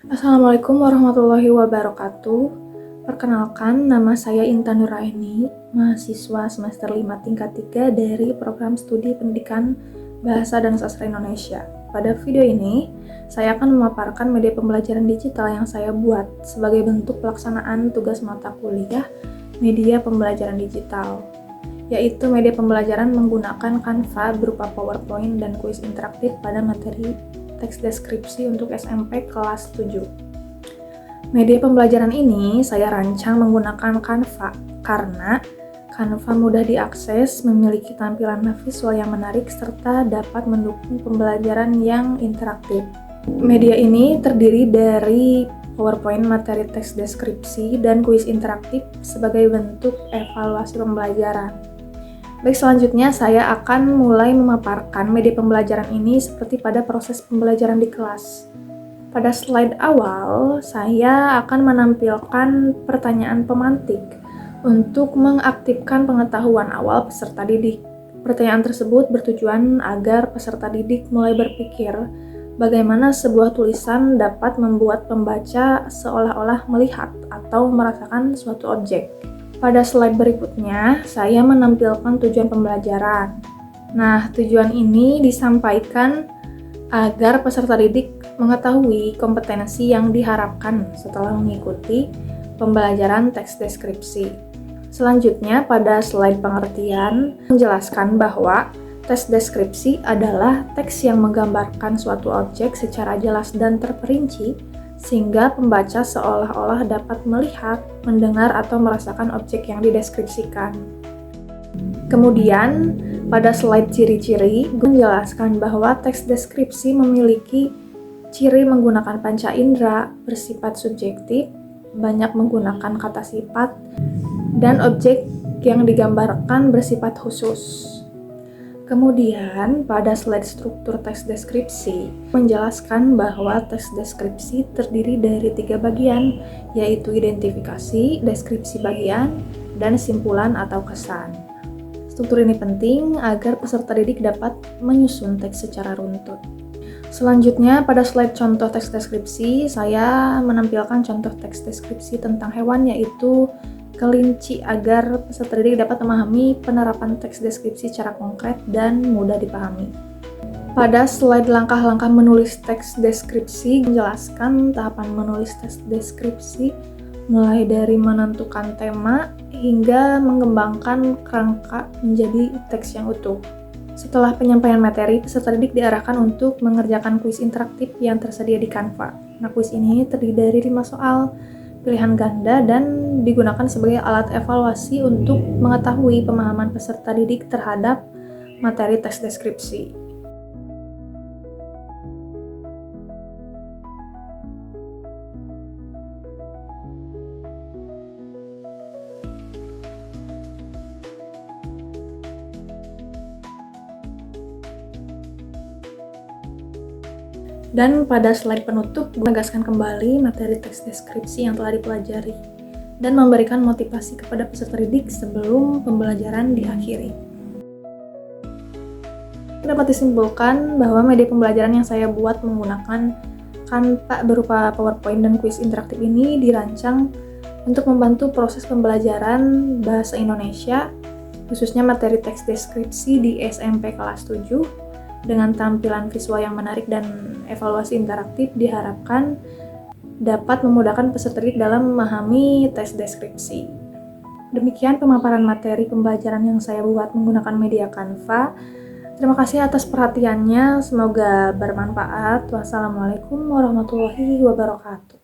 Assalamualaikum warahmatullahi wabarakatuh. Perkenalkan, nama saya Intan Nuraini, mahasiswa semester 5 tingkat 3 dari program studi pendidikan Bahasa dan Sastra Indonesia. Pada video ini, saya akan memaparkan media pembelajaran digital yang saya buat sebagai bentuk pelaksanaan tugas mata kuliah media pembelajaran digital, yaitu media pembelajaran menggunakan Canva berupa PowerPoint dan kuis interaktif pada materi teks deskripsi untuk SMP kelas 7. Media pembelajaran ini saya rancang menggunakan Canva karena Canva mudah diakses, memiliki tampilan visual yang menarik, serta dapat mendukung pembelajaran yang interaktif. Media ini terdiri dari PowerPoint, materi teks deskripsi, dan kuis interaktif sebagai bentuk evaluasi pembelajaran. Baik, selanjutnya saya akan mulai memaparkan media pembelajaran ini seperti pada proses pembelajaran di kelas. Pada slide awal, saya akan menampilkan pertanyaan pemantik untuk mengaktifkan pengetahuan awal peserta didik. Pertanyaan tersebut bertujuan agar peserta didik mulai berpikir bagaimana sebuah tulisan dapat membuat pembaca seolah-olah melihat atau merasakan suatu objek. Pada slide berikutnya, saya menampilkan tujuan pembelajaran. Nah, tujuan ini disampaikan agar peserta didik mengetahui kompetensi yang diharapkan setelah mengikuti pembelajaran teks deskripsi. Selanjutnya, pada slide pengertian, menjelaskan bahwa teks deskripsi adalah teks yang menggambarkan suatu objek secara jelas dan terperinci, sehingga pembaca seolah-olah dapat melihat, mendengar, atau merasakan objek yang dideskripsikan. Kemudian, pada slide ciri-ciri, menjelaskan bahwa teks deskripsi memiliki ciri menggunakan panca indera, bersifat subjektif, banyak menggunakan kata sifat, dan objek yang digambarkan bersifat khusus. Kemudian, pada slide struktur teks deskripsi, menjelaskan bahwa teks deskripsi terdiri dari 3 bagian, yaitu identifikasi, deskripsi bagian, dan simpulan atau kesan. Struktur ini penting agar peserta didik dapat menyusun teks secara runtut. Selanjutnya, pada slide contoh teks deskripsi, saya menampilkan contoh teks deskripsi tentang hewan, yaitu kelinci, agar peserta didik dapat memahami penerapan teks deskripsi secara konkret dan mudah dipahami. Pada slide langkah-langkah menulis teks deskripsi, menjelaskan tahapan menulis teks deskripsi mulai dari menentukan tema hingga mengembangkan kerangka menjadi teks yang utuh. Setelah penyampaian materi, peserta didik diarahkan untuk mengerjakan kuis interaktif yang tersedia di Canva. Nah, kuis ini terdiri dari 5 soal pilihan ganda dan digunakan sebagai alat evaluasi untuk mengetahui pemahaman peserta didik terhadap materi teks deskripsi. Dan pada slide penutup, menegaskan kembali materi teks deskripsi yang telah dipelajari dan memberikan motivasi kepada peserta didik sebelum pembelajaran diakhiri. Dapat disimpulkan bahwa media pembelajaran yang saya buat menggunakan Canva berupa PowerPoint dan kuis interaktif ini dirancang untuk membantu proses pembelajaran bahasa Indonesia, khususnya materi teks deskripsi di SMP kelas 7, dengan tampilan visual yang menarik dan evaluasi interaktif diharapkan dapat memudahkan peserta didik dalam memahami teks deskripsi. Demikian pemaparan materi pembelajaran yang saya buat menggunakan media Canva. Terima kasih atas perhatiannya, semoga bermanfaat. Wassalamualaikum warahmatullahi wabarakatuh.